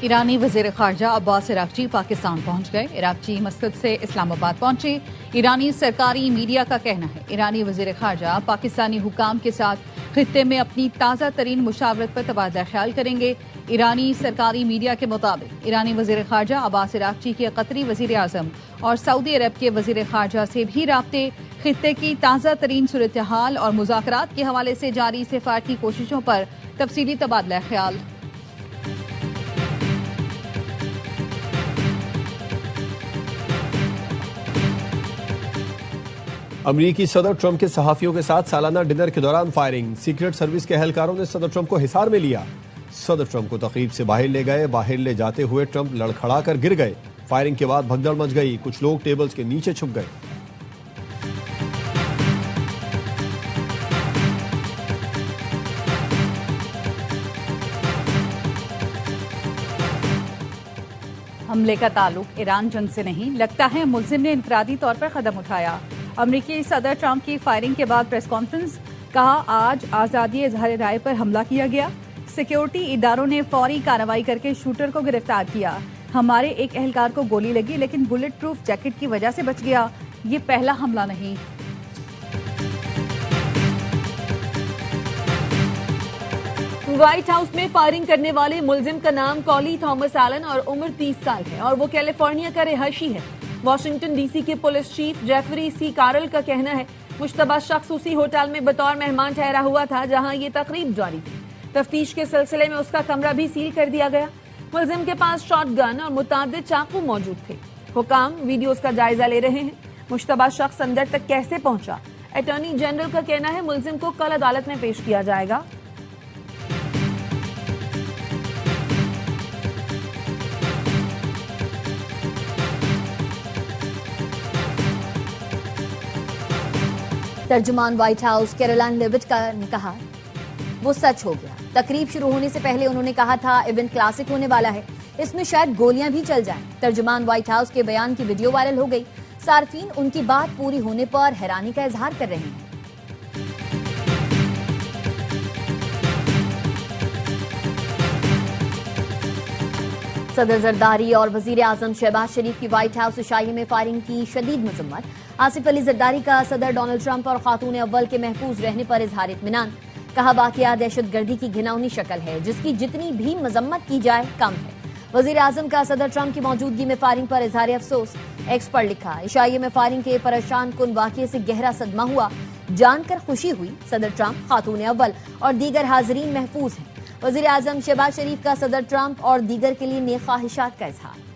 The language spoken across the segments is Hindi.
ईरानी वज़ीर ख़ारजा अब्बास इराक़ची पाकिस्तान पहुंच गए। इराक़ची मस्कत से इस्लामाबाद पहुंचे। ईरानी सरकारी मीडिया का कहना है ईरानी वज़ीर ख़ारजा पाकिस्तानी हुकाम के साथ खित्ते में अपनी ताज़ा तरीन मुशावरत पर तबादला ख्याल करेंगे। ईरानी सरकारी मीडिया के मुताबिक ईरानी वज़ीर ख़ारजा अब्बास इराक़ची के कतरी वज़ीर आज़म और सऊदी अरब के वज़ीर ख़ारजा से भी राब्ते, खित्ते की ताज़ा तरीन सूरत हाल और मुज़ाकरात के हवाले से जारी सिफारती कोशिशों पर तफसीली तबादला ख्याल। अमरीकी सदर ट्रंप के सहाफियों के साथ सालाना डिनर के दौरान फायरिंग। सीक्रेट सर्विस के एहलकारों ने सदर ट्रंप को हिसार में लिया। सदर ट्रंप को तकरीब से बाहर ले गए। बाहर ले जाते हुए ट्रंप लड़खड़ा कर गिर गए। फायरिंग के बाद भगदड़ मच गई। कुछ लोग टेबल्स के नीचे छुप गए। हमले का ताल्लुक ईरान जंग से नहीं, लगता है मुल्जिम ने इनफरादी तौर पर कदम उठाया। अमरीकी सदर ट्रंप की फायरिंग के बाद प्रेस कॉन्फ्रेंस, कहा आज आज़ादी इज़हार राय पर हमला किया गया। सिक्योरिटी इदारों ने फौरी कार्रवाई करके शूटर को गिरफ्तार किया। हमारे एक एहलकार को गोली लगी लेकिन बुलेट प्रूफ जैकेट की वजह से बच गया। ये पहला हमला नहीं। व्हाइट हाउस में फायरिंग करने वाले मुल्जिम का नाम कॉली थॉमस एलन और उम्र 30 साल है और वो कैलिफोर्निया का रिहायशी है। वाशिंगटन डीसी के पुलिस चीफ जेफरी सी कारल का कहना है मुश्तबा शख्स उसी होटल में बतौर मेहमान ठहरा हुआ था जहां ये तकरीब जारी थी। तफ्तीश के सिलसिले में उसका कमरा भी सील कर दिया गया। मुल्जिम के पास शॉटगन और मुतादिद चाकू मौजूद थे। हुकाम वीडियोस का जायजा ले रहे हैं। मुश्तबा शख्स अंदर तक कैसे पहुंचा, अटॉर्नी जनरल का कहना है मुल्जिम को कल अदालत में पेश किया जाएगा। तर्जुमान व्हाइट हाउस कैरोलाइन लेविट ने कहा वो सच हो गया। तकरीब शुरू होने से पहले उन्होंने कहा था इवेंट क्लासिक होने वाला है, इसमें शायद गोलियां भी चल जाएं। तर्जुमान व्हाइट हाउस के बयान की वीडियो वायरल हो गई। सार्फिन उनकी बात पूरी होने पर हैरानी का इजहार कर रहे हैं। सदर जरदारी और वजीर आजम शहबाज शरीफ की व्हाइट हाउस इशाइये में फायरिंग की शदीद मजम्मत। आसिफ अली जरदारी का सदर डोनाल्ड ट्रंप और खातून अव्वल के महफूज रहने पर इजहार इत्मीनान। कहा वाकया दहशतगर्दी की घिनौनी शक्ल है जिसकी जितनी भी मजम्मत की जाए कम है। वजीर आजम का सदर ट्रंप की मौजूदगी में फायरिंग पर इजहार अफसोस। एक्स पर लिखा इशाइये में फायरिंग के परेशान कुन वाकये से गहरा सदमा हुआ, जानकर खुशी हुई सदर ट्रंप, खातून अव्वल और दीगर हाजरीन महफूज हैं। वजीर आजम शहबाज शरीफ का सदर ट्रंप और दीगर के लिए नेक ख्वाहिशात का इजहार।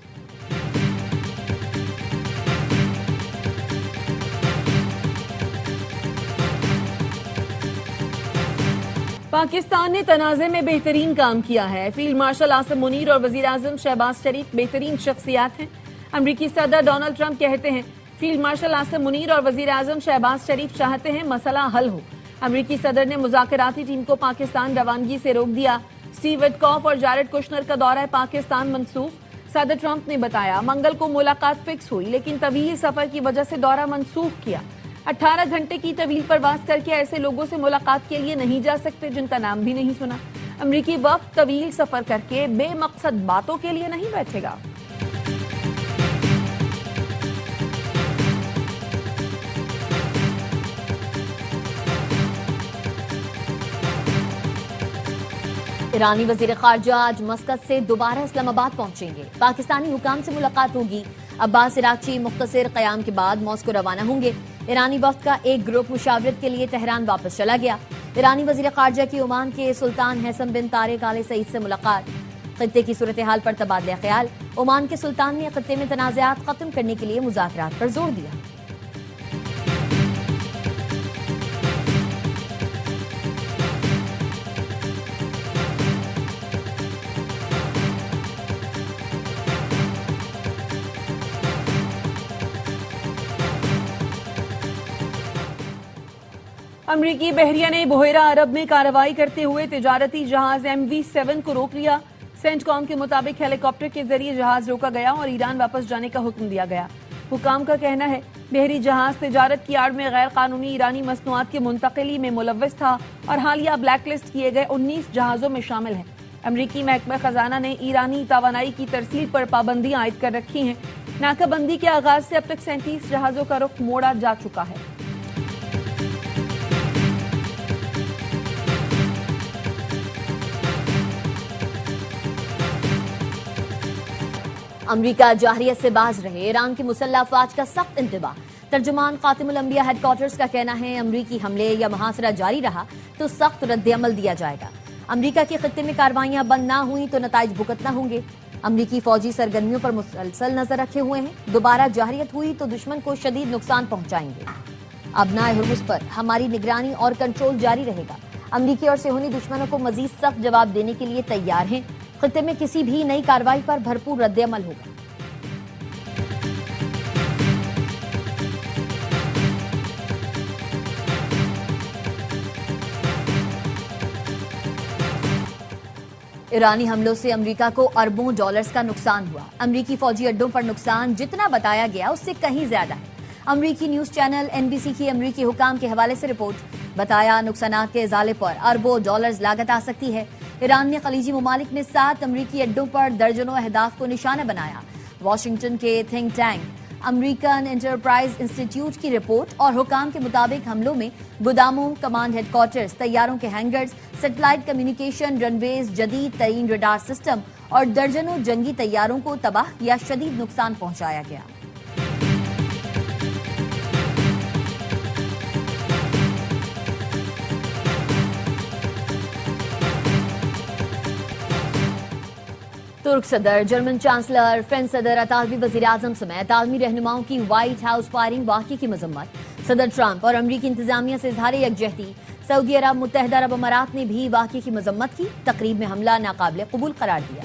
पाकिस्तान ने तनाज़े में बेहतरीन काम किया है। फील्ड मार्शल आसिम मुनीर और वजीर आजम शहबाज शरीफ बेहतरीन शख्सियात हैं। अमरीकी सदर डोनाल्ड ट्रंप कहते हैं फील्ड मार्शल आसिम मुनीर और वजीर आजम शहबाज शरीफ चाहते हैं मसला हल हो। अमरीकी सदर ने मुज़ाकराती टीम को पाकिस्तान रवानगी से रोक दिया। स्टीव विटकॉफ और जारेड कुशनर का दौरा पाकिस्तान मनसूख। सदर ट्रंप ने बताया मंगल को मुलाकात फिक्स हुई लेकिन तवील सफर की वजह से दौरा मनसूख किया। 18 घंटे की तवील परवास करके ऐसे लोगों से मुलाकात के लिए नहीं जा सकते जिनका नाम भी नहीं सुना। अमरीकी वफ्द तवील सफर करके बेमकसद बातों के लिए नहीं बैठेगा। ईरानी वजीर खारजा आज मस्कत से दोबारा इस्लामाबाद पहुंचेंगे। पाकिस्तानी हुकाम से मुलाकात होगी। अब्बास इराक़ची मुख्तसर क़याम के बाद मॉस्को रवाना होंगे। ईरानी वफ्द का एक ग्रुप मुशावरत के लिए तेहरान वापस चला गया। ईरानी वजीर खारजा की ओमान के सुल्तान हैसम बिन तारिक आल सईद से मुलाकात। खित्ते की सूरत हाल पर तबादला ख्याल। ओमान के सुल्तान ने खित्ते में तनाज़ात खत्म करने के लिए मुज़ाकरात पर जोर दिया। अमरीकी बहरिया ने बुहेरा अरब में कार्रवाई करते हुए तिजारती जहाज MV7 को रोक लिया। सेंटकॉम के मुताबिक हेलीकॉप्टर के जरिए जहाज रोका गया और ईरान वापस जाने का हुक्म दिया गया। हुकाम का कहना है बहरी जहाज तिजारत की आड़ में गैर कानूनी ईरानी मसनूआत की मुंतकिली में मुलव्वस था और हालिया ब्लैकलिस्ट किए गए 19 जहाजों में शामिल है। अमरीकी महकमा खजाना ने ईरानी तवानाई की तरसील पर पाबंदियां आयद कर रखी हैं। नाकाबंदी के आगाज से अब तक 37 जहाजों का रुख मोड़ा जा चुका है। अमरीका जाहरियत से बाज रहे, ईरान की मुसल्लह अफवाज का सख्त इंतबाह। तर्जुमान खातिमुल अंबिया हेडक्वार्टर्स का कहना है, अमरीकी हमले या मुहासरा जारी रहा तो सख्त रद्द-ए-अमल दिया जाएगा। अमरीका के खित्ते में कार्रवाइयां बंद ना हुई तो नताइज भुगतना होंगे। अमरीकी फौजी सरगर्मियों पर मुसलसल नजर रखे हुए हैं। दोबारा जाहरियत हुई तो दुश्मन को शदीद नुकसान पहुंचाएंगे। अबनाए हुर्मुज़ पर हमारी निगरानी और कंट्रोल जारी रहेगा। अमरीकी और सेहूनी दुश्मनों को मजीद सख्त जवाब देने के लिए तैयार हैं। खित्ते में किसी भी नई कार्रवाई पर भरपूर रद्द-ए-अमल होगा। ईरानी हमलों से अमेरिका को अरबों डॉलर्स का नुकसान हुआ। अमेरिकी फौजी अड्डों पर नुकसान जितना बताया गया उससे कहीं ज्यादा है। अमेरिकी न्यूज चैनल एनबीसी की अमेरिकी हुकाम के हवाले से रिपोर्ट, बताया नुकसानात के इजाले पर अरबों डॉलर्स लागत आ सकती है। ईरान ने खलीजी ममालिक में 7 अमरीकी अड्डों पर दर्जनों अहदाफ को निशाना बनाया। वॉशिंगटन के think tank American enterprise institute की रिपोर्ट और हुकाम के मुताबिक हमलों में गोदामों, कमांड हेडक्वार्टर्स, तैयारों के हैंगर्स, सैटेलाइट कम्युनिकेशन, रनवेज, जदीद तरीन रडार सिस्टम और दर्जनों जंगी तैयारों को तबाह या शदीद नुकसान पहुंचाया गया। तुर्क सदर, जर्मन चांसलर, फ्रेंच सदर, अतालवी वजीर आजम समेत आलमी रहनुमाओं की व्हाइट हाउस फायरिंग वाकई की मजम्मत। सदर ट्रंप और अमरीकी इंतजामिया से इजहार यकजहती। सऊदी अरब, मुत्तहदा अरब अमारात ने भी वाकई की मजम्मत की। तकरीब में हमला नाकाबिल कबूल करार दिया।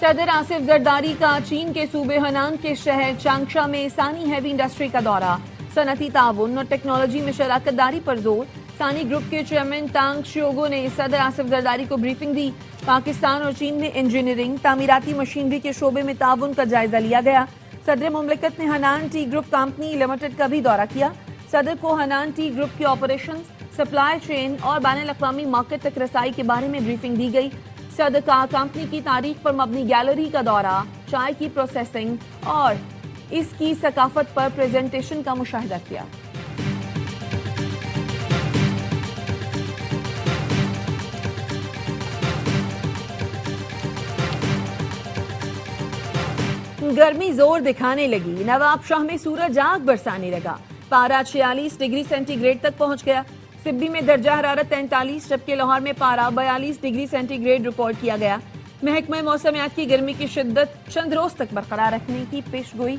सदर आसिफ जरदारी का चीन के सूबे हनान के शहर चांगशा में सानी हैवी इंडस्ट्री का दौरा। सनती ताउन और टेक्नोलॉजी में शराकतदारी पर जोर। सानी ग्रुप के चेयरमैन तांग श्योगो ने सदर आसिफ जरदारी को ब्रीफिंग दी। पाकिस्तान और चीन में इंजीनियरिंग, तामीराती मशीनरी के शोबे में ताउन का जायजा लिया गया। सदर मुमलिकत ने Hanan T group company limited का भी दौरा किया। सदर को हनान टी ग्रुप के ऑपरेशन, सप्लाई चेन और बैनुल-अक़वामी मार्केट तक रसाई के बारे में ब्रीफिंग दी गई। सदर का कंपनी की तारीख पर मबनी गैलरी का दौरा, चाय की प्रोसेसिंग और इसकी सकाफत पर प्रेजेंटेशन का मुशाहिदा किया। गर्मी जोर दिखाने लगी। नवाबशाह में सूरज आग बरसाने लगा। पारा 46 डिग्री सेंटीग्रेड तक पहुंच गया। सिब्बी में दर्जा हरारत 43, जबकि लाहौर में पारा 42 डिग्री सेंटीग्रेड रिकॉर्ड किया गया। महकमा मौसमियात की गर्मी की शिद्दत चंद रोज तक बरकरार रखने की पेशगोई।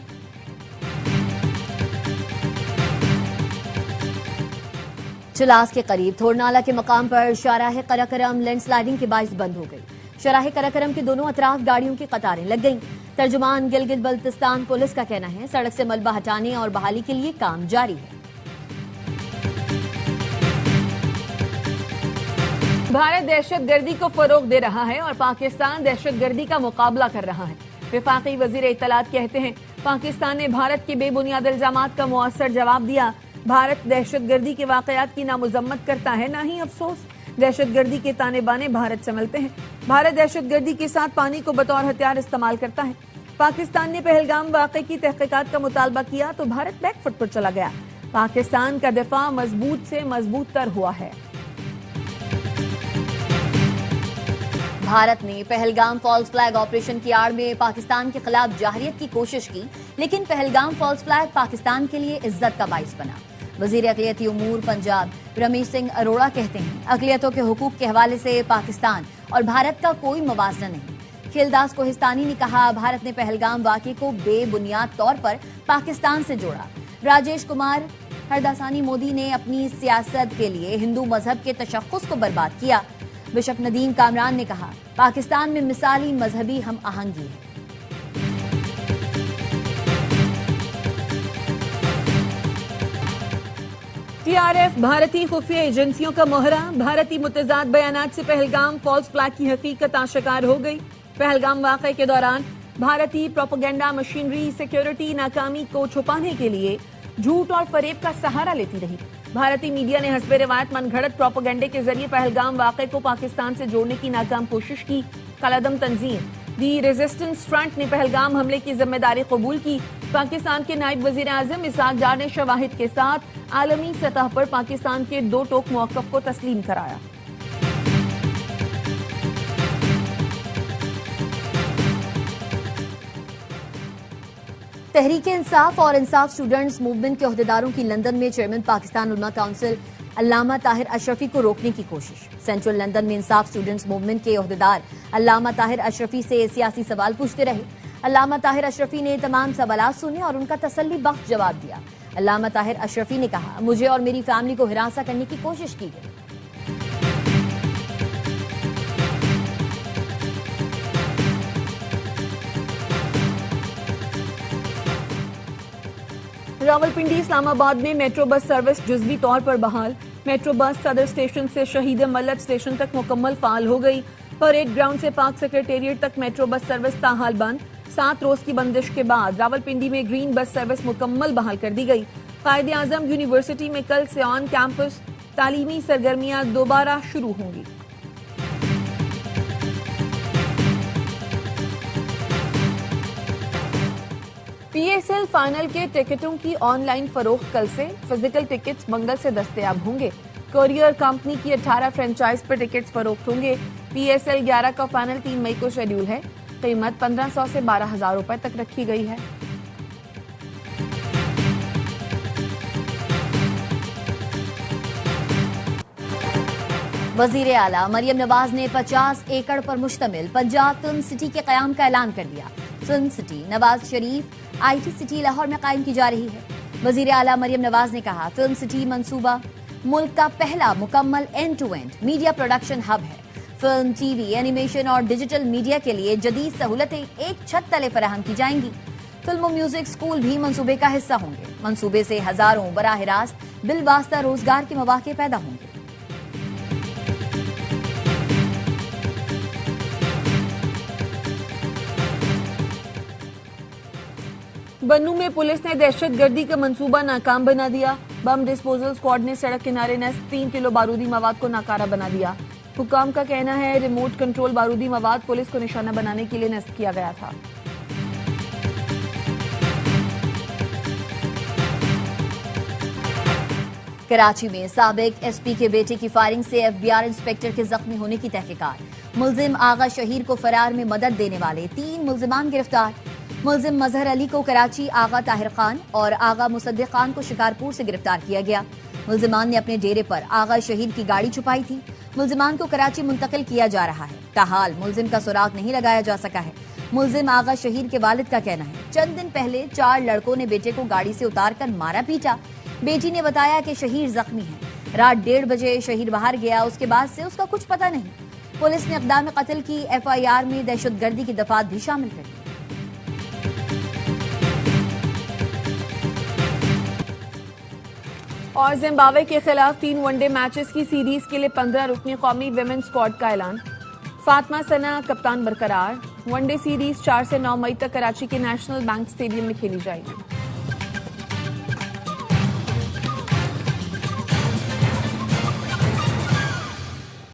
चिलास के करीब थोरनाला के मकाम पर शाराह कराकरम लैंडस्लाइडिंग के बाइस बंद हो गई। शाराह कराकरम के दोनों अतराफ गाड़ियों की कतारें लग गईं। तर्जुमान गिलगित बल्तिस्तान पुलिस का कहना है, सड़क से मलबा हटाने और बहाली के लिए काम जारी है। भारत दहशतगर्दी को फरोग दे रहा है और पाकिस्तान दहशतगर्दी का मुकाबला कर रहा है। विफाकी वजीर इत्तलात कहते हैं, पाकिस्तान ने भारत के बेबुनियाद इल्जामात का मुअस्सर जवाब दिया। भारत दहशतगर्दी के वाकयात की ना मजम्मत करता है, ना ही अफसोस। दहशतगर्दी के ताने बाने भारत संभलते हैं। भारत दहशतगर्दी के साथ पानी को बतौर हथियार इस्तेमाल करता है। पाकिस्तान ने पहलगाम वाक़े की तहकीकात का मुतालबा किया तो भारत बैकफुट पर चला गया। पाकिस्तान का दिफा मजबूत से मजबूत तर हुआ है। भारत ने पहलगाम फॉल्स फ्लैग ऑपरेशन की आड़ में पाकिस्तान के खिलाफ जाहरियत की कोशिश की, लेकिन पहलगाम फॉल्स फ्लैग पाकिस्तान के लिए इज्जत का बाइस बना। वजीर अक़लियती उमूर पंजाब रमेश सिंह अरोड़ा कहते हैं, अक़लियतों के हुकूक के हवाले से पाकिस्तान और भारत का कोई मुवाज़ना नहीं। खिलदास कोहिस्तानी ने कहा, भारत ने पहलगाम वाक़े को बेबुनियाद तौर पर पाकिस्तान से जोड़ा। राजेश कुमार हरदासानी मोदी ने अपनी सियासत के लिए हिंदू मजहब के तशख़्ख़ुस को बर्बाद किया। बिशप नदीम कामरान ने कहा, पाकिस्तान में मिसाली मजहबी हम आहंगी है। टीआरएफ भारतीय खुफिया एजेंसियों का मोहरा। भारतीय मुतज़ाद बयानात से पहलगाम फॉल्स फ्लैग की हकीकत आश्कार हो गई। पहलगाम वाक़े के दौरान भारतीय प्रोपेगेंडा मशीनरी सिक्योरिटी नाकामी को छुपाने के लिए झूठ और फरेब का सहारा लेती रही। भारतीय मीडिया ने हस्बे रिवायत मनगढ़ंत प्रोपेगेंडे के जरिए पहलगाम वाक़े को पाकिस्तान से जोड़ने की नाकाम कोशिश की। कलादम तंजीम दी रेजिस्टेंस फ्रंट ने पहलगाम हमले की जिम्मेदारी कबूल की। पाकिस्तान के नायब वजीर आजम इसहाक डार ने शवाहिद के साथ आलमी सतह पर पाकिस्तान के दो टोक मौक़िफ़ को तस्लीम कराया। तहरीक इंसाफ और इंसाफ स्टूडेंट्स मूवमेंट के ओहदेदारों की लंदन में चेयरमैन पाकिस्तान उलमा काउंसिल अल्लामा ताहिर अशरफी को रोकने की कोशिश। सेंट्रल लंदन में इंसाफ स्टूडेंट्स मूवमेंट के ओहदेदार अल्लामा ताहिर अशरफी से सियासी सवाल पूछते रहे। अल्लामा ताहिर अशरफी ने तमाम सवालात सुने और उनका तसल्ली बख्श जवाब दिया। अल्लामा ताहिर अशरफी ने कहा, मुझे और मेरी फैमिली को हिरासा करने की कोशिश की गई। रावलपिंडी इस्लामाबाद में मेट्रो बस सर्विस जुज़वी तौर पर बहाल। मेट्रो बस सदर स्टेशन से शहीद मल्लत स्टेशन तक मुकम्मल फाल हो गई। परेड ग्राउंड से पाक सेक्रेटेरिएट तक मेट्रो बस सर्विस ताहाल बंद। 7 रोज की बंदिश के बाद रावलपिंडी में ग्रीन बस सर्विस मुकम्मल बहाल कर दी गई। कायदे आजम यूनिवर्सिटी में कल से ऑन कैंपस तालीमी सरगर्मियां दोबारा शुरू होंगी। पीएसएल फाइनल के टिकटों की ऑनलाइन फरोख्त कल से। फिजिकल टिकट्स मंगल से दस्तयाब होंगे। कोरियर कंपनी की 18 फ्रेंचाइज पर टिकट्स फरोख्त होंगे। पीएसएल 11 का फाइनल 3 मई को शेड्यूल है। कीमत 1500 से 12,000 रुपए तक रखी गई है। वजीर आला मरियम नवाज ने 50 एकड़ पर मुश्तमिल पंजाब फिल्म सिटी के कयाम का ऐलान कर दिया। Film city Nawaz Sharif IT city Lahore में कायम की जा रही है। वजीर आला मरियम नवाज ने कहा, फिल्म सिटी मंसूबा मुल्क का पहला मुकम्मल end to end media production hub है। फिल्म, TV, एनिमेशन और डिजिटल मीडिया के लिए जदीद सहूलतें एक छत तले फराहम की जाएंगी। फिल्म और म्यूजिक स्कूल भी मंसूबे का हिस्सा होंगे। मंसूबे से हजारों बराह रास्त बिलवास्ता रोजगार के मौके पैदा होंगे। बन्नू में पुलिस ने दहशतगर्दी का मंसूबा नाकाम बना दिया। बम डिस्पोजल स्क्वाड ने सड़क किनारे नस्ब 3 किलो बारूदी मवाद को नाकारा बना दिया। हुकाम का कहना है, रिमोट कंट्रोल बारूदी मवाद पुलिस को निशाना बनाने के लिए नस्ब किया गया था। कराची में साबिक SP के बेटे की फायरिंग से FBR इंस्पेक्टर के जख्मी होने की तहकीकात। मुलजिम आगा शहीर को फरार में मदद देने वाले 3 मुलजिमान गिरफ्तार। मुलजिम मजहर अली को कराची, आगा ताहिर खान और आगा मुसद्दिक खान को शिकारपुर से गिरफ्तार किया गया। मुलजिमान ने अपने डेरे पर आगा शहीद की गाड़ी छुपाई थी। मुलजिमान को कराची मुंतकिल किया जा रहा है। ताहाल मुलजिम का सुराग नहीं लगाया जा सका है। मुलजिम आगा शहीद के वालिद का कहना है, चंद दिन पहले 4 लड़कों ने बेटे को गाड़ी से उतारकर मारा पीटा। बेटी ने बताया कि शहीद जख्मी है। रात 1:30 बजे शहीद बाहर गया, उसके बाद से उसका कुछ पता नहीं। पुलिस ने इक़दाम कत्ल की FIR में दहशतगर्दी की दफात भी शामिल कर दी। और जिम्बाब्वे के खिलाफ 3 वनडे मैचेस की सीरीज के लिए 15 रुकनी कौमी विमेन स्क्वाड का ऐलान। फातिमा सना कप्तान बरकरार। वनडे सीरीज 4 से 9 मई तक कराची के नेशनल बैंक स्टेडियम में खेली जाएगी।